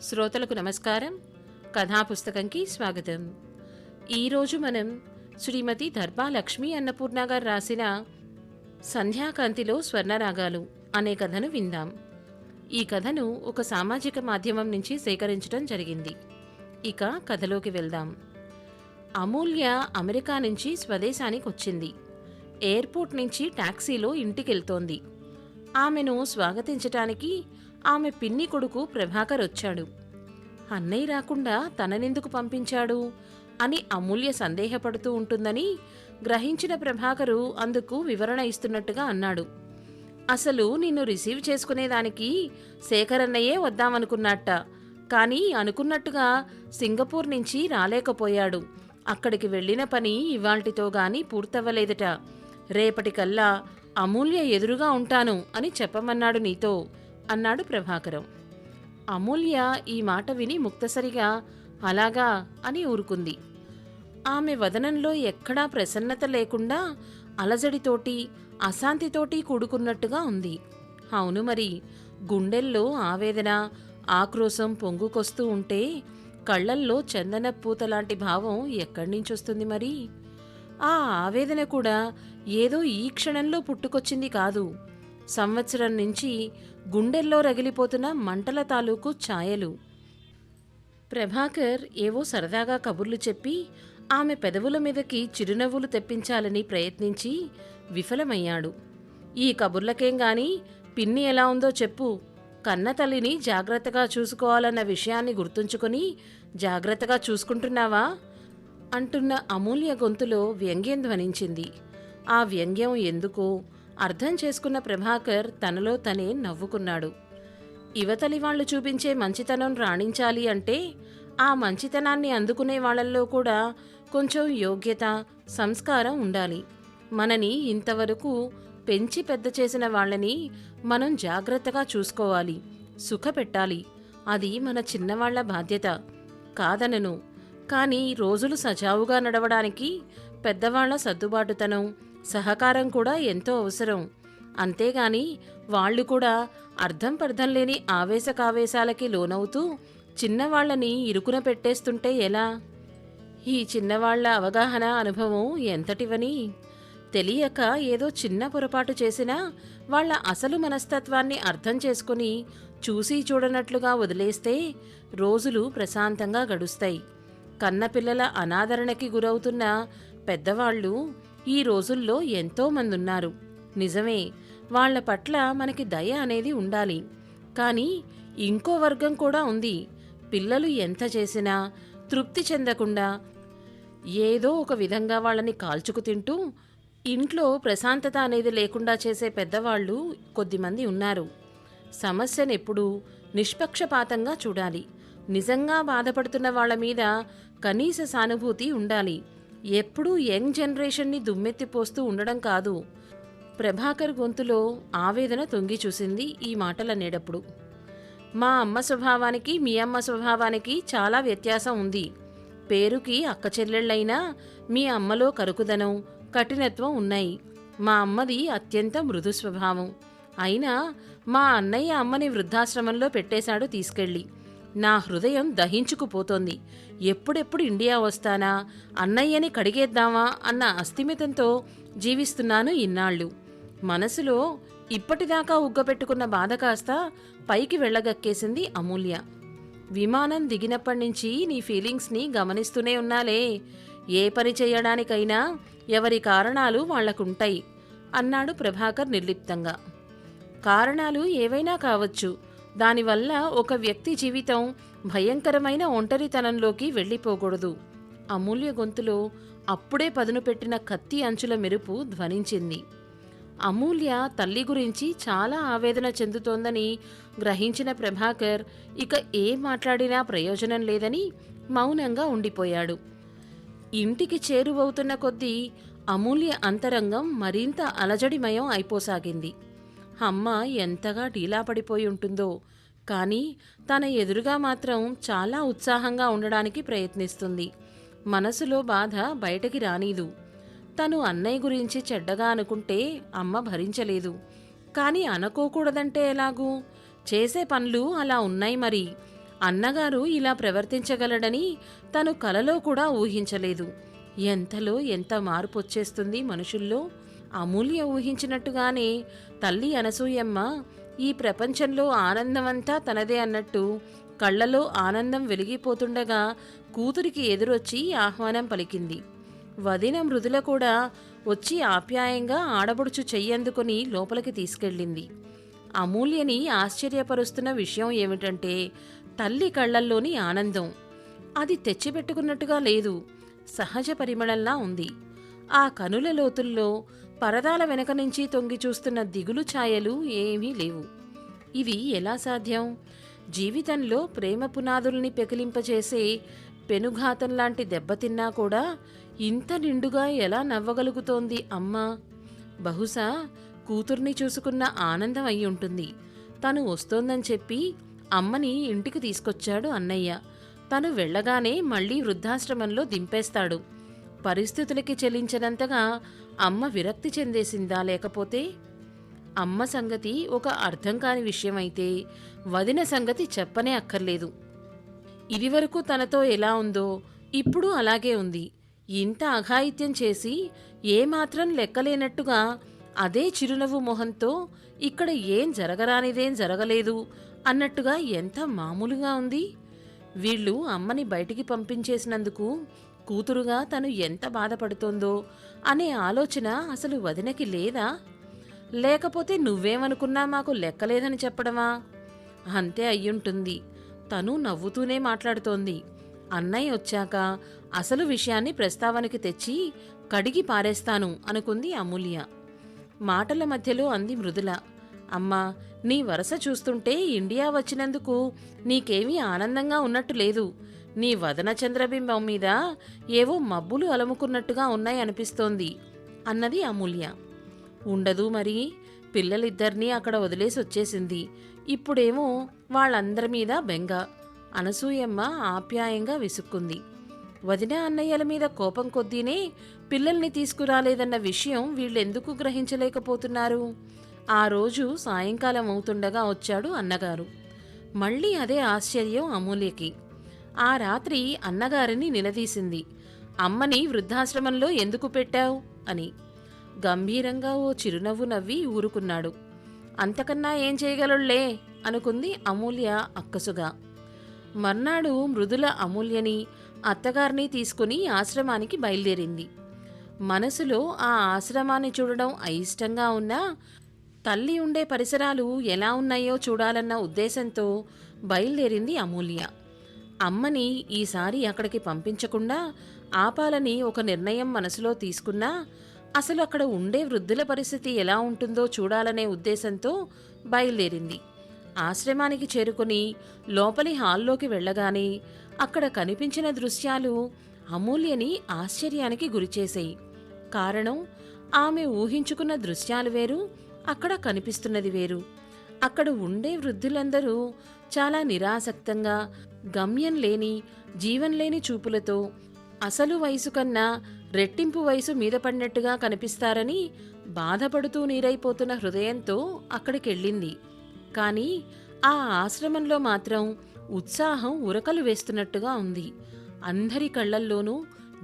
శ్రోతలకు నమస్కారం. కథాపుస్తకంకి స్వాగతం. ఈరోజు మనం శ్రీమతి దర్బా లక్ష్మీ అన్నపూర్ణ గారు రాసిన సంధ్యాకాంతిలో స్వర్ణరాగాలు అనే కథను విందాం. ఈ కథను ఒక సామాజిక మాధ్యమం నుంచి సేకరించడం జరిగింది. ఇక కథలోకి వెళ్దాం. అమూల్య అమెరికా నుంచి స్వదేశానికి వచ్చింది. ఎయిర్పోర్ట్ నుంచి టాక్సీలో ఇంటికెళ్తోంది. ఆమెను స్వాగతించటానికి ఆమె పిన్ని కొడుకు ప్రభాకర్ వచ్చాడు. అన్నయ్య రాకుండా తననెందుకు పంపించాడు అని అమూల్య సందేహపడుతూ ఉంటుందని గ్రహించిన ప్రభాకరు అందుకు వివరణ ఇస్తున్నట్టుగా అన్నాడు. అసలు నిన్ను రిసీవ్ చేసుకునేదానికి శేఖరన్నయ్యే వద్దామనుకున్నట్ట. కానీ అనుకున్నట్టుగా సింగపూర్ నుంచి రాలేకపోయాడు. అక్కడికి వెళ్లిన పని ఇవాల్టితో గాని పూర్తవ్వలేదట. రేపటికల్లా అమూల్య ఎదురుగా ఉంటాను అని చెప్పమన్నాడు నీతో అన్నాడు ప్రభాకరం. అమూల్య ఈ మాట విని ముక్తసరిగా అలాగా అని ఊరుకుంది. ఆమె వదనంలో ఎక్కడా ప్రసన్నత లేకుండా అలజడితోటి అశాంతితోటి కూడుకున్నట్టుగా ఉంది. అవును మరి, గుండెల్లో ఆవేదన ఆక్రోశం పొంగుకొస్తూ ఉంటే కళ్లల్లో చందన పూతలాంటి భావం ఎక్కడి నుంచొస్తుంది మరి? ఆ ఆవేదన కూడా ఏదో ఈ క్షణంలో పుట్టుకొచ్చింది కాదు. సంవత్సరం నుంచి గుండెల్లో రగిలిపోతున్న మంటల తాలూకు ఛాయలు. ప్రభాకర్ ఏవో సరదాగా కబుర్లు చెప్పి ఆమె పెదవుల మీదకి చిరునవ్వులు తెప్పించాలని ప్రయత్నించి విఫలమయ్యాడు. ఈ కబుర్లకేం గాని పిన్ని ఎలా ఉందో చెప్పు, కన్నతల్లిని జాగ్రత్తగా చూసుకోవాలన్న విషయాన్ని గుర్తుంచుకొని జాగ్రత్తగా చూసుకుంటున్నావా అంటున్న అమూల్య గొంతులో వ్యంగ్యం ధ్వనించింది. ఆ వ్యంగ్యం ఎందుకో అర్థం చేసుకున్న ప్రభాకర్ తనలో తనే నవ్వుకున్నాడు. యువతలి వాళ్లు చూపించే మంచితనం రాణించాలి అంటే ఆ మంచితనాన్ని అందుకునే వాళ్లల్లో కూడా కొంచెం యోగ్యత సంస్కారం ఉండాలి. మనని ఇంతవరకు పెంచి పెద్ద చేసిన వాళ్ళని మనం జాగ్రత్తగా చూసుకోవాలి, సుఖపెట్టాలి. అది మన చిన్నవాళ్ల బాధ్యత కాదనను. కానీ రోజులు సజావుగా నడవడానికి పెద్దవాళ్ల సర్దుబాటుతనం సహకారం కూడా ఎంతో అవసరం. అంతేగాని వాళ్లు కూడా అర్థం పర్థం లేని ఆవేశకావేశాలకి లోనవుతూ చిన్నవాళ్లని ఇరుకున పెట్టేస్తుంటే ఎలా? ఈ చిన్నవాళ్ల అవగాహన అనుభవం ఎంతటివని? తెలియక ఏదో చిన్న పొరపాటు చేసినా వాళ్ల అసలు మనస్తత్వాన్ని అర్థం చేసుకుని చూసి చూడనట్లుగా వదిలేస్తే రోజులు ప్రశాంతంగా గడుస్తాయి. కన్నపిల్లల అనాదరణకి గురవుతున్న పెద్దవాళ్లు ఈ రోజుల్లో ఎంతోమందున్నారు. నిజమే, వాళ్ల పట్ల మనకి దయ అనేది ఉండాలి. కానీ ఇంకో వర్గం కూడా ఉంది. పిల్లలు ఎంత చేసినా తృప్తి చెందకుండా ఏదో ఒక విధంగా వాళ్ళని కాల్చుకు తింటూ ఇంట్లో ప్రశాంతత అనేది లేకుండా చేసే పెద్దవాళ్లు కొద్దిమంది ఉన్నారు. సమస్యనెప్పుడూ నిష్పక్షపాతంగా చూడాలి. నిజంగా బాధపడుతున్న వాళ్ల మీద కనీస సానుభూతి ఉండాలి. ఎప్పుడూ యంగ్ జనరేషన్ని దుమ్మెత్తిపోస్తూ ఉండడం కాదు. ప్రభాకర్ గొంతులో ఆవేదన తొంగి చూసింది ఈ మాటలనేటప్పుడు. మా అమ్మ స్వభావానికి మీ అమ్మ స్వభావానికి చాలా వ్యత్యాసం ఉంది. పేరుకి అక్క చెల్లెళ్ళైనా మీ అమ్మలో కరుకుదనం కఠినత్వం ఉన్నాయి. మా అమ్మది అత్యంత మృదు స్వభావం. అయినా మా అన్నయ్య అమ్మని వృద్ధాశ్రమంలో పెట్టేశాడు తీసుకెళ్ళి. నా హృదయం దహించుకుపోతోంది. ఎప్పుడెప్పుడు ఇండియా వస్తానా, అన్నయ్యని కడిగేద్దామా అన్న అస్థిమితంతో జీవిస్తున్నాను ఇన్నాళ్ళు. మనసులో ఇప్పటిదాకా ఉగ్గపెట్టుకున్న బాధ కాస్త పైకి వెళ్ళగక్కేసింది అమూల్య. విమానం దిగినప్పటినుంచి నీ ఫీలింగ్స్ని గమనిస్తూనే ఉన్నాలే. ఏ పని చేయడానికైనా ఎవరి కారణాలు వాళ్లకుంటాయి అన్నాడు ప్రభాకర్ నిర్లిప్తంగా. కారణాలు ఏవైనా కావచ్చు. దానివల్ల ఒక వ్యక్తి జీవితం భయంకరమైన ఒంటరితనంలోకి వెళ్ళిపోకూడదు. అమూల్య గొంతులో అప్పుడే పదును పెట్టిన కత్తి అంచుల మెరుపు ధ్వనించింది. అమూల్య తల్లి గురించి చాలా ఆవేదన చెందుతోందని గ్రహించిన ప్రభాకర్ ఇక ఏం మాట్లాడినా ప్రయోజనం లేదని మౌనంగా ఉండిపోయాడు. ఇంటికి చేరువవుతున్న కొద్దీ అమూల్య అంతరంగం మరింత అలజడిమయం అయిపోసాగింది. అమ్మ ఎంతగా ఢీలా పడిపోయి ఉంటుందో, కానీ తన ఎదురుగా మాత్రం చాలా ఉత్సాహంగా ఉండడానికి ప్రయత్నిస్తుంది. మనసులో బాధ బయటకి రానీదు. తను అన్నయ్య గురించి చెడ్డగా అనుకుంటే అమ్మ భరించలేదు. కాని అనుకోకూడదంటే ఎలాగూ? చేసే పనులు అలా ఉన్నాయి మరి. అన్నగారు ఇలా ప్రవర్తించగలడని తను కలలో కూడా ఊహించలేదు. ఎంతలో ఎంత మార్పు వచ్చేస్తుంది మనుషుల్లో. అమూల్య ఊహించినట్టుగానే తల్లి అనసూయమ్మ ఈ ప్రపంచంలో ఆనందమంతా తనదే అన్నట్టు కళ్లలో ఆనందం వెలిగిపోతుండగా కూతురికి ఎదురొచ్చి ఆహ్వానం పలికింది. వదిన మృదుల కూడా వచ్చి ఆప్యాయంగా ఆడబడుచు చెయ్యందుకొని లోపలికి తీసుకెళ్ళింది. అమూల్యని ఆశ్చర్యపరుస్తున్న విషయం ఏమిటంటే తల్లి కళ్లల్లోని ఆనందం. అది తెచ్చిపెట్టుకున్నట్టుగా లేదు, సహజ పరిమళంలా ఉంది. ఆ కనుల లోతుల్లో పరదాల వెనక నుంచి తొంగి చూస్తున్న దిగులు ఛాయలు ఏమీ లేవు. ఇది ఎలా సాధ్యం? జీవితంలో ప్రేమ పునాదుల్ని పెకిలింపచేసే పెనుఘాతంలాంటి దెబ్బతిన్నా కూడా ఇంత నిండుగా ఎలా నవ్వగలుగుతోంది అమ్మ? బహుశా కూతుర్ని చూసుకున్న ఆనందం అయి ఉంటుంది. తను వస్తోందని చెప్పి అమ్మని ఇంటికి తీసుకొచ్చాడు అన్నయ్య. తను వెళ్ళగానే మళ్లీ వృద్ధాశ్రమంలో దింపేస్తాడు. పరిస్థితులకి చెల్లించనంతగా అమ్మ విరక్తి చెందేసిందా? లేకపోతే అమ్మ సంగతి ఒక అర్థం కాని విషయమైతే వదిన సంగతి చెప్పనే అక్కర్లేదు. ఇదివరకు తనతో ఎలా ఉందో ఇప్పుడు అలాగే ఉంది. ఇంత అఘాయిత్యం చేసి ఏమాత్రం లెక్కలేనట్టుగా అదే చిరునవ్వు మొహంతో ఇక్కడ ఏం జరగరానిదేం జరగలేదు అన్నట్టుగా ఎంత మామూలుగా ఉంది. వీళ్ళు అమ్మని బయటికి పంపించేసినందుకు కూతురుగా తను ఎంత బాధపడుతోందో అనే ఆలోచన అసలు వదినకి లేదా? లేకపోతే నువ్వేమనుకున్నా మాకు లెక్కలేదని చెప్పడమా? అంతే అయ్యుంటుంది. తను నవ్వుతూనే మాట్లాడుతోంది. అన్నయ్య వచ్చాక అసలు విషయాన్ని ప్రస్తావనకి తెచ్చి కడిగి పారేస్తాను అనుకుంది అమూల్య. మాటల మధ్యలో అంది మృదుల. అమ్మా, నీ వరస చూస్తుంటే ఇండియా వచ్చినందుకు నీకేమీ ఆనందంగా ఉన్నట్టు లేదు. నీ వదన చంద్రబింబం మీద ఏవో మబ్బులు అలముకున్నట్టుగా ఉన్నాయనిపిస్తోంది అన్నది అమూల్య. ఉండదు మరి, పిల్లలిద్దరినీ అక్కడ వదిలేసి వచ్చేసింది. ఇప్పుడేమో వాళ్ళందరి మీద బెంగ. అనసూయమ్మ ఆప్యాయంగా విసుక్కుంది. వదిన అన్నయ్యల మీద కోపం కొద్దీనే పిల్లల్ని తీసుకురాలేదన్న విషయం వీళ్ళెందుకు గ్రహించలేకపోతున్నారు? ఆ రోజు సాయంకాలం అవుతుండగా వచ్చాడు అన్నగారు. మళ్ళీ అదే ఆశ్చర్యం అమూల్యకి. ఆ రాత్రి అన్నగారిని నిలదీసింది. అమ్మని వృద్ధాశ్రమంలో ఎందుకు పెట్టావు అని. గంభీరంగా ఓ చిరునవ్వు నవ్వి ఊరుకున్నాడు. అంతకన్నా ఏం చేయగలళ్లే అనుకుంది అమూల్య అక్కసుగా. మర్నాడు మృదుల అమూల్యని అత్తగారిని తీసుకుని ఆశ్రమానికి బయలుదేరింది. మనసులో ఆ ఆశ్రమాన్ని చూడడం అయిష్టంగా ఉన్నా తల్లి ఉండే పరిసరాలు ఎలా ఉన్నాయో చూడాలన్న ఉద్దేశంతో బయలుదేరింది అమూల్య. అమ్మని ఈసారి అక్కడికి పంపించకుండా ఆపాలని ఒక నిర్ణయం మనసులో తీసుకున్నా అసలు అక్కడ ఉండే వృద్ధుల పరిస్థితి ఎలా ఉంటుందో చూడాలనే ఉద్దేశంతో బయలుదేరింది. ఆశ్రమానికి చేరుకుని లోపలి హాల్లోకి వెళ్ళగానే అక్కడ కనిపించిన దృశ్యాలు అమూల్యని ఆశ్చర్యానికి గురిచేశాయి. కారణం, ఆమె ఊహించుకున్న దృశ్యాలు వేరు, అక్కడ కనిపిస్తున్నది వేరు. అక్కడ ఉండే వృద్ధులందరూ చాలా నిరాసక్తంగా, గమ్యం లేని, జీవం లేని చూపులతో అసలు వయసు కన్నా రెట్టింపు వయసు మీద పడినట్టుగా కనిపిస్తారని బాధపడుతూ నీరైపోతున్న హృదయంతో అక్కడికెళ్ళింది. కాని ఆ ఆశ్రమంలో మాత్రం ఉత్సాహం ఉరకలు వేస్తున్నట్టుగా ఉంది. అందరి కళ్లల్లోనూ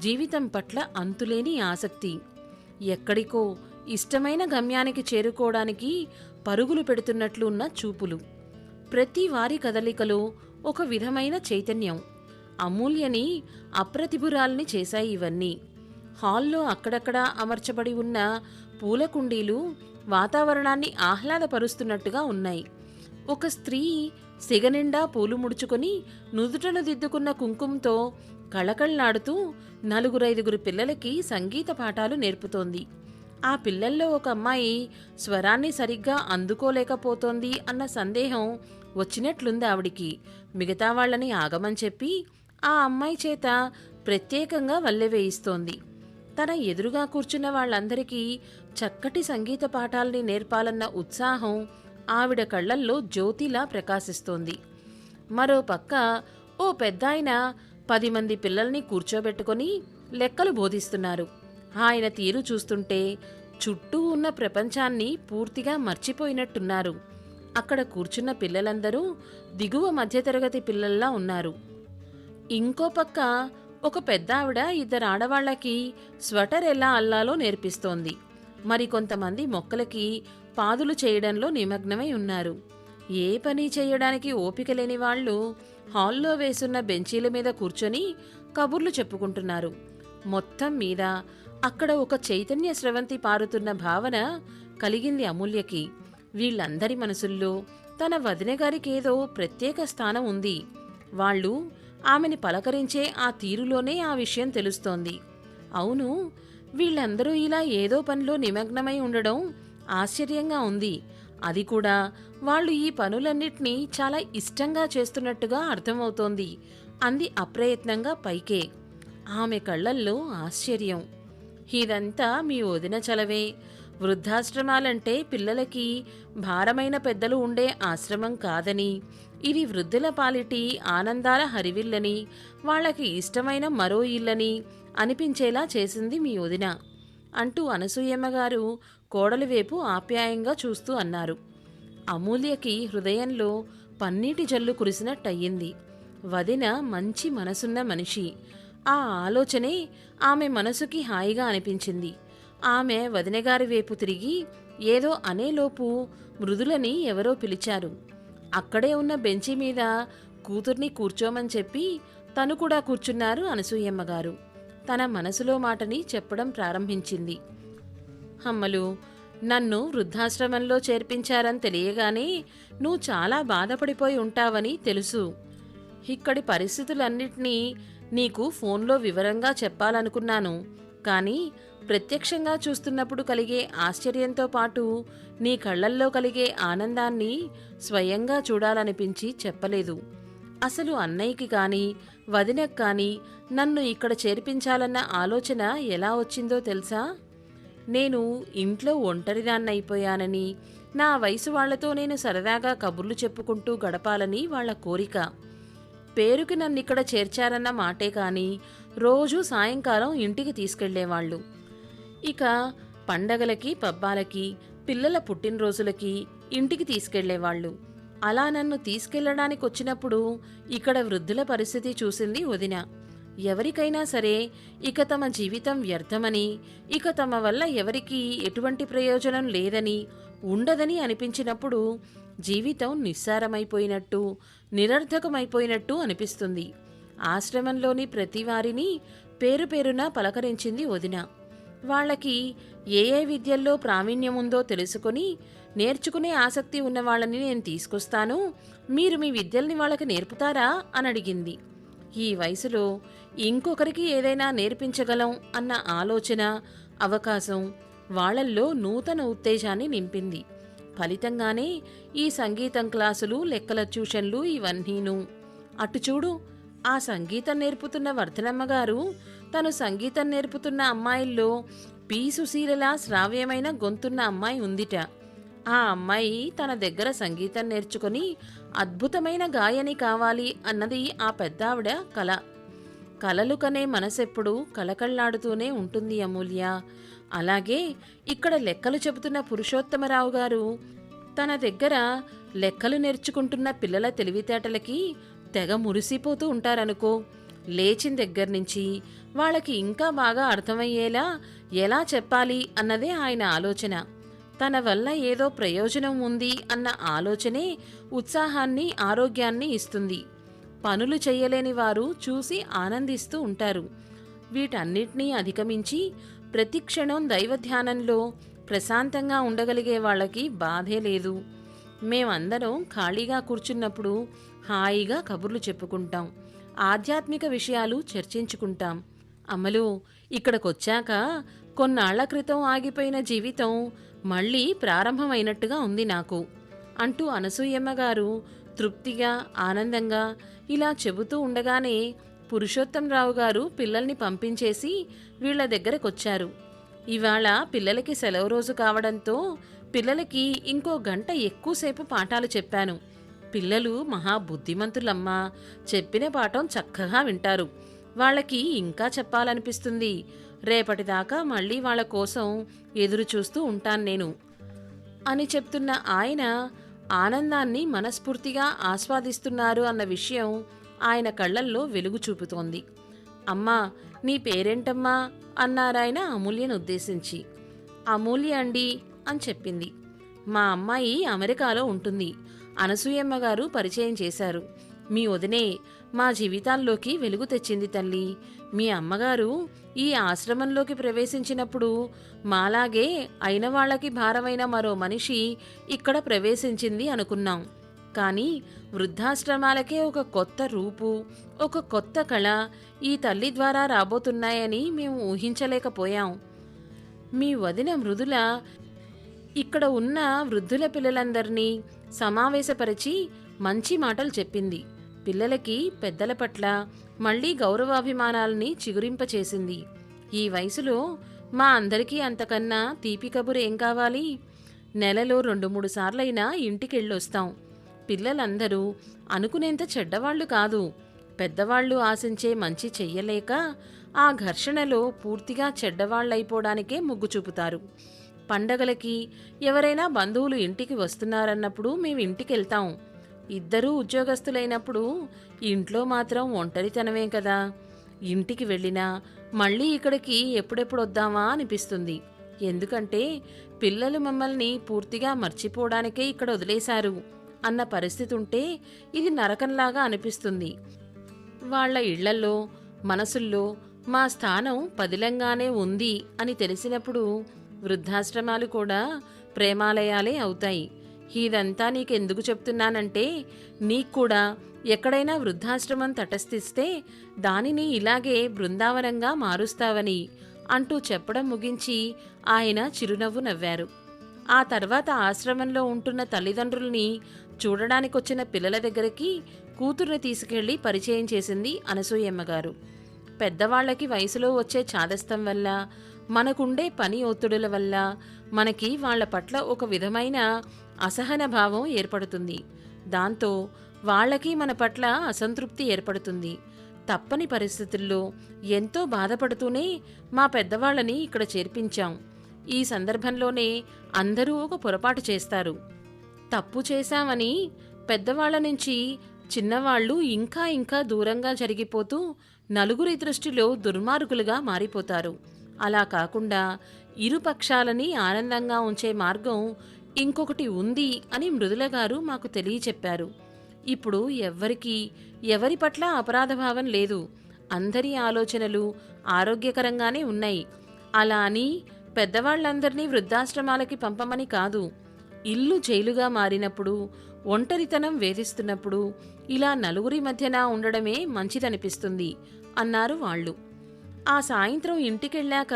జీవితం పట్ల అంతులేని ఆసక్తి. ఎక్కడికో ఇష్టమైన గమ్యానికి చేరుకోవడానికి పరుగులు పెడుతున్నట్లు ఉన్న చూపులు. ప్రతి వారి కదలికలో ఒక విధమైన చైతన్యం. అమూల్యని అప్రతిభురాల్ని చేశాయి ఇవన్నీ. హాల్లో అక్కడక్కడా అమర్చబడి ఉన్న పూల కుండీలు వాతావరణాన్ని ఆహ్లాదపరుస్తున్నట్టుగా ఉన్నాయి. ఒక స్త్రీ సిగనిండా పూలు ముడుచుకొని నుదుటను దిద్దుకున్న కుంకుమతో కళకళ్లాడుతూ 4-5 పిల్లలకి సంగీత పాఠాలు నేర్పుతోంది. ఆ పిల్లల్లో ఒక అమ్మాయి స్వరాన్ని సరిగ్గా అందుకోలేకపోతోంది అన్న సందేహం వచ్చినట్లుంది ఆవిడికి. మిగతా వాళ్లని ఆగమని చెప్పి ఆ అమ్మాయి చేత ప్రత్యేకంగా వల్లె వేయిస్తోంది. తన ఎదురుగా కూర్చున్న వాళ్ళందరికీ చక్కటి సంగీత పాఠాల్ని నేర్పాలన్న ఉత్సాహం ఆవిడ కళ్లల్లో జ్యోతిలా ప్రకాశిస్తోంది. మరో పక్క ఓ పెద్దాయన 10 మంది పిల్లల్ని కూర్చోబెట్టుకుని లెక్కలు బోధిస్తున్నారు. ఆయన తీరు చూస్తుంటే చుట్టూ ఉన్న ప్రపంచాన్ని పూర్తిగా మర్చిపోయినట్టున్నారు. అక్కడ కూర్చున్న పిల్లలందరూ దిగువ మధ్యతరగతి పిల్లల్లా ఉన్నారు. ఇంకో పక్క ఒక పెద్దావిడ ఇద్దరు ఆడవాళ్లకి స్వెటర్ ఎలా అల్లాలో నేర్పిస్తోంది. మరికొంతమంది మొక్కలకి పాదులు చేయడంలో నిమగ్నమై ఉన్నారు. ఏ పని చేయడానికి ఓపిక లేని వాళ్ళు హాల్లో వేసున్న బెంచీల మీద కూర్చొని కబుర్లు చెప్పుకుంటున్నారు. మొత్తం మీద అక్కడ ఒక చైతన్య స్రవంతి పారుతున్న భావన కలిగింది అమూల్యకి. వీళ్ళందరి మనసుల్లో తన వదినగారికేదో ప్రత్యేక స్థానం ఉంది. వాళ్ళు ఆమెని పలకరించే ఆ తీరులోనే ఆ విషయం తెలుస్తోంది. అవును, వీళ్ళందరూ ఇలా ఏదో పనిలో నిమగ్నమై ఉండడం ఆశ్చర్యంగా ఉంది. అది కూడా వాళ్ళు ఈ పనులన్నిటినీ చాలా ఇష్టంగా చేస్తున్నట్టుగా అర్థమవుతోంది అంది అప్రయత్నంగా పైకే. ఆమె కళ్ళల్లో ఆశ్చర్యం. ఇదంతా మీ వదిన చలవే. వృద్ధాశ్రమాలంటే పిల్లలకి భారమైన పెద్దలు ఉండే ఆశ్రమం కాదని, ఇది వృద్ధుల పాలిటి ఆనందాల హరివిల్లని, వాళ్ళకి ఇష్టమైన మరో ఇల్లని అనిపించేలా చేసింది మీ వదిన అంటూ అనసూయమ్మగారు కోడలి వైపు ఆప్యాయంగా చూస్తూ అన్నారు. అమూల్యకి హృదయంలో పన్నీటి జల్లు కురిసినట్టయింది. వదిన మంచి మనసున్న మనిషి. ఆ ఆలోచనే ఆమె మనసుకి హాయిగా అనిపించింది. ఆమె వదినగారి వైపు తిరిగి ఏదో అనేలోపు మృదులని ఎవరో పిలిచారు. అక్కడే ఉన్న బెంచి మీద కూతుర్ని కూర్చోమని చెప్పి తను కూడా కూర్చున్నారు అనసూయమ్మగారు. తన మనసులో మాటని చెప్పడం ప్రారంభించింది. అమ్మలు, నన్ను వృద్ధాశ్రమంలో చేర్పించారని తెలియగానే నువ్వు చాలా బాధపడిపోయి ఉంటావని తెలుసు. ఇక్కడి పరిస్థితులన్నిటినీ నీకు ఫోన్లో వివరంగా చెప్పాలనుకున్నాను. కానీ ప్రత్యక్షంగా చూస్తున్నప్పుడు కలిగే ఆశ్చర్యంతో పాటు నీ కళ్ళల్లో కలిగే ఆనందాన్ని స్వయంగా చూడాలనిపించి చెప్పలేదు. అసలు అన్నయ్యకి కానీ వదినకి కానీ నన్ను ఇక్కడ చేర్పించాలన్న ఆలోచన ఎలా వచ్చిందో తెలుసా? నేను ఇంట్లో ఒంటరిదాన్నైపోయానని, నా వయసు వాళ్లతో నేను సరదాగా కబుర్లు చెప్పుకుంటూ గడపాలని వాళ్ల కోరిక. పేరుకి నన్నిక్కడ చేర్చారన్న మాటే కాని రోజూ సాయంకాలం ఇంటికి తీసుకెళ్లేవాళ్లు. ఇక పండగలకి, పబ్బాలకి, పిల్లల పుట్టినరోజులకి ఇంటికి తీసుకెళ్లేవాళ్లు. అలా నన్ను తీసుకెళ్లడానికి వచ్చినప్పుడు ఇక్కడ వృద్ధుల పరిస్థితి చూసింది వదిన. ఎవరికైనా సరే ఇక తమ జీవితం వ్యర్థమని, ఇక తమ వల్ల ఎవరికీ ఎటువంటి ప్రయోజనం లేదని, ఉండదని అనిపించినప్పుడు జీవితం నిస్సారమైపోయినట్టు, నిరర్థకమైపోయినట్టు అనిపిస్తుంది. ఆశ్రమంలోని ప్రతివారిని పేరు పేరున పలకరించింది వదిన. వాళ్ళకి ఏ ఏ విద్యల్లో ప్రావీణ్యముందో తెలుసుకొని నేర్చుకునే ఆసక్తి ఉన్నవాళ్ళని నేను తీసుకొస్తాను, మీరు మీ విద్యల్ని వాళ్ళకి నేర్పుతారా అని అడిగింది. ఈ వయసులో ఇంకొకరికి ఏదైనా నేర్పించగలం అన్న ఆలోచన, అవకాశం వాళ్లల్లో నూతన ఉత్తేజాన్ని నింపింది. ఫలితంగానే ఈ సంగీతం క్లాసులు, లెక్కల ట్యూషన్లు ఇవన్నీను. అటు చూడు, ఆ సంగీతం నేర్పుతున్న వర్ధనమ్మగారు తను సంగీతం నేర్పుతున్న అమ్మాయిల్లో పి సుశీలలా శ్రావ్యమైన గొంతున్న అమ్మాయి ఉందిట. ఆ అమ్మాయి తన దగ్గర సంగీతం నేర్చుకుని అద్భుతమైన గాయని కావాలి అన్నది ఆ పెద్దావిడ కల. కలలు కనే మనసెప్పుడు కళకళ్లాడుతూనే ఉంటుంది అమూల్య. అలాగే ఇక్కడ లెక్కలు చెబుతున్న పురుషోత్తమరావు గారు తన దగ్గర లెక్కలు నేర్చుకుంటున్న పిల్లల తెలివితేటలకి తెగ మురిసిపోతూ ఉంటారనుకో. లేచిన దగ్గర్నుంచి వాళ్ళకి ఇంకా బాగా అర్థమయ్యేలా ఎలా చెప్పాలి అన్నదే ఆయన ఆలోచన. తన వల్ల ఏదో ప్రయోజనం ఉంది అన్న ఆలోచనే ఉత్సాహాన్ని, ఆరోగ్యాన్ని ఇస్తుంది. పనులు చెయ్యలేని వారు చూసి ఆనందిస్తూ ఉంటారు. వీటన్నిటినీ అధిగమించి ప్రతిక్షణం దైవధ్యానంలో ప్రశాంతంగా ఉండగలిగే వాళ్ళకి బాధే లేదు. మేమందరం ఖాళీగా కూర్చున్నప్పుడు హాయిగా కబుర్లు చెప్పుకుంటాం, ఆధ్యాత్మిక విషయాలు చర్చించుకుంటాం. అమ్మలు, ఇక్కడికొచ్చాక కొన్నాళ్ల క్రితం ఆగిపోయిన జీవితం మళ్లీ ప్రారంభమైనట్టుగా ఉంది నాకు అంటూ అనసూయమ్మగారు తృప్తిగా, ఆనందంగా ఇలా చెబుతూ ఉండగానే పురుషోత్తంరావు గారు పిల్లల్ని పంపించేసి వీళ్ల దగ్గరకొచ్చారు. ఇవాళ పిల్లలకి సెలవు రోజు కావడంతో పిల్లలకి ఇంకో గంట ఎక్కువసేపు పాఠాలు చెప్పాను. పిల్లలు మహా బుద్ధిమంతులమ్మా, చెప్పిన పాఠం చక్కగా వింటారు. వాళ్ళకి ఇంకా చెప్పాలనిపిస్తుంది. రేపటిదాకా మళ్ళీ వాళ్ళ కోసం ఎదురు చూస్తూ ఉంటాను నేను అని చెప్తున్న ఆయన ఆనందాన్ని మనస్ఫూర్తిగా ఆస్వాదిస్తున్నారు అన్న విషయం ఆయన కళ్ళల్లో వెలుగు చూపుతోంది. అమ్మా, నీ పేరేంటమ్మా అన్నారాయన అమూల్యను ఉద్దేశించి. అమూల్య అండి అని చెప్పింది. మా అమ్మాయి అమెరికాలో ఉంటుంది. అనసూయమ్మ గారు పరిచయం చేశారు. మీ వదినే మా జీవితాల్లోకి వెలుగు తెచ్చింది తల్లి. మీ అమ్మగారు ఈ ఆశ్రమంలోకి ప్రవేశించినప్పుడు మాలాగే అయిన వాళ్ళకి భారమైన మరో మనిషి ఇక్కడ ప్రవేశించింది అనుకున్నాం. కానీ వృద్ధాశ్రమాలకే ఒక కొత్త రూపు, ఒక కొత్త కళ ఈ తల్లి ద్వారా రాబోతున్నాయని మేము ఊహించలేకపోయాం. మీ వదిన మృదుల ఇక్కడ ఉన్న వృద్ధుల పిల్లలందరినీ సమావేశపరిచి మంచి మాటలు చెప్పింది. పిల్లలకి పెద్దల పట్ల మళ్లీ గౌరవాభిమానాల్ని చిగురింపచేసింది. ఈ వయసులో మా అందరికీ అంతకన్నా తీపి కబురు ఏం కావాలి? నెలలో 2-3 సార్లైనా ఇంటికెళ్ళొస్తాం. పిల్లలందరూ అనుకునేంత చెడ్డవాళ్లు కాదు. పెద్దవాళ్లు ఆశించే మంచి చెయ్యలేక ఆ ఘర్షణలో పూర్తిగా చెడ్డవాళ్లైపోవడానికే మొగ్గు చూపుతారు. పండగలకి ఎవరైనా బంధువులు ఇంటికి వస్తున్నారన్నప్పుడు మేము ఇంటికెళ్తాం. ఇద్దరూ ఉద్యోగస్తులైనప్పుడు ఇంట్లో మాత్రం ఒంటరితనమే కదా. ఇంటికి వెళ్ళినా మళ్ళీ ఇక్కడికి ఎప్పుడెప్పుడు వద్దామా అనిపిస్తుంది. ఎందుకంటే పిల్లలు మమ్మల్ని పూర్తిగా మర్చిపోవడానికే ఇక్కడ వదిలేశారు అన్న పరిస్థితి ఉంటే ఇది నరకంలాగా అనిపిస్తుంది. వాళ్ల ఇళ్లల్లో మనసుల్లో మా స్థానం పదిలంగానే ఉంది అని తెలిసినప్పుడు వృద్ధాశ్రమాలు కూడా ప్రేమాలయాలే అవుతాయి. ఇదంతా నీకెందుకు చెప్తున్నానంటే నీకు కూడా ఎక్కడైనా వృద్ధాశ్రమం తటస్థిస్తే దానిని ఇలాగే బృందావనంగా మారుస్తావని అంటూ చెప్పడం ముగించి ఆయన చిరునవ్వు నవ్వారు. ఆ తర్వాత ఆశ్రమంలో ఉంటున్న తల్లిదండ్రుల్ని చూడడానికొచ్చిన పిల్లల దగ్గరికి కూతుర్ని తీసుకెళ్లి పరిచయం చేసింది అనసూయమ్మగారు. పెద్దవాళ్లకి వయసులో వచ్చే చాదస్తం వల్ల, మనకుండే పని ఒత్తిడుల వల్ల మనకి వాళ్ల పట్ల ఒక విధమైన అసహన భావం ఏర్పడుతుంది. దాంతో వాళ్లకి మన పట్ల అసంతృప్తి ఏర్పడుతుంది. తప్పని పరిస్థితుల్లో ఎంతో బాధపడుతూనే మా పెద్దవాళ్లని ఇక్కడ చేర్పించాం. ఈ సందర్భంలోనే అందరూ ఒక పొరపాటు చేస్తారు. తప్పు చేశామని పెద్దవాళ్ల నుంచి చిన్నవాళ్లు ఇంకా ఇంకా దూరంగా జరిగిపోతూ నలుగురి దృష్టిలో దుర్మార్గులుగా మారిపోతారు. అలా కాకుండా ఇరుపక్షాలని ఆనందంగా ఉంచే మార్గం ఇంకొకటి ఉంది అని మృదుల గారు మాకు తెలియచెప్పారు. ఇప్పుడు ఎవరి పట్ల అపరాధభావం లేదు. అందరి ఆలోచనలు ఆరోగ్యకరంగానే ఉన్నాయి. అలా అని పెద్దవాళ్లందరినీ వృద్ధాశ్రమాలకి పంపమని కాదు. ఇల్లు జైలుగా మారినప్పుడు, ఒంటరితనం వేధిస్తున్నప్పుడు ఇలా నలుగురి మధ్యన ఉండడమే మంచిదనిపిస్తుంది అన్నారు వాళ్ళు. ఆ సాయంత్రం ఇంటికెళ్ళాక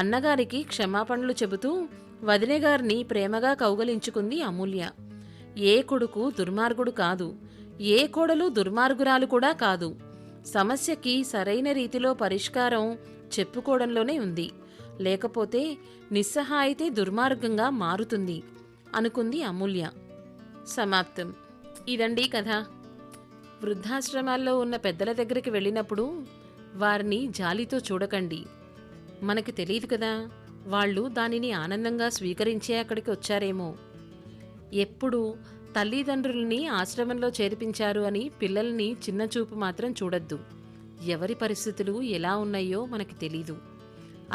అన్నగారికి క్షమాపణలు చెబుతూ వదినగారిని ప్రేమగా కౌగలించుకుంది అమూల్య. ఏ కొడుకు దుర్మార్గుడు కాదు, ఏ కోడలు దుర్మార్గురాలు కూడా కాదు. సమస్యకి సరైన రీతిలో పరిష్కారం చెప్పుకోవడంలోనే ఉంది. లేకపోతే నిస్సహాయితే దుర్మార్గంగా మారుతుంది అనుకుంది అమూల్య. సమాప్తం. ఇదండి కథ. వృద్ధాశ్రమాల్లో ఉన్న పెద్దల దగ్గరికి వెళ్ళినప్పుడు వారిని జాలితో చూడకండి. మనకి తెలియదు కదా, వాళ్ళు దానిని ఆనందంగా స్వీకరించే అక్కడికి వచ్చారేమో. ఎప్పుడూ తల్లిదండ్రుల్ని ఆశ్రమంలో చేర్పించారు అని పిల్లల్ని చిన్నచూపు మాత్రం చూడొద్దు. ఎవరి పరిస్థితులు ఎలా ఉన్నాయో మనకి తెలీదు.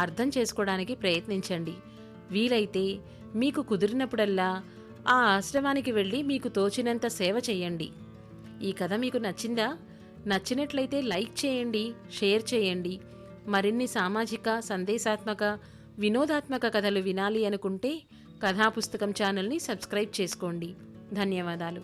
అర్థం చేసుకోవడానికి ప్రయత్నించండి. వీలైతే మీకు కుదిరినప్పుడల్లా ఆ ఆశ్రమానికి వెళ్ళి మీకు తోచినంత సేవ చేయండి. ఈ కథ మీకు నచ్చిందా? నచ్చినట్లయితే లైక్ చేయండి, షేర్ చేయండి. మరిన్ని సామాజిక, సందేశాత్మక, వినోదాత్మక కథలు వినాలి అనుకుంటే కథాపుస్తకం ఛానల్ని సబ్స్క్రైబ్ చేసుకోండి. ధన్యవాదాలు.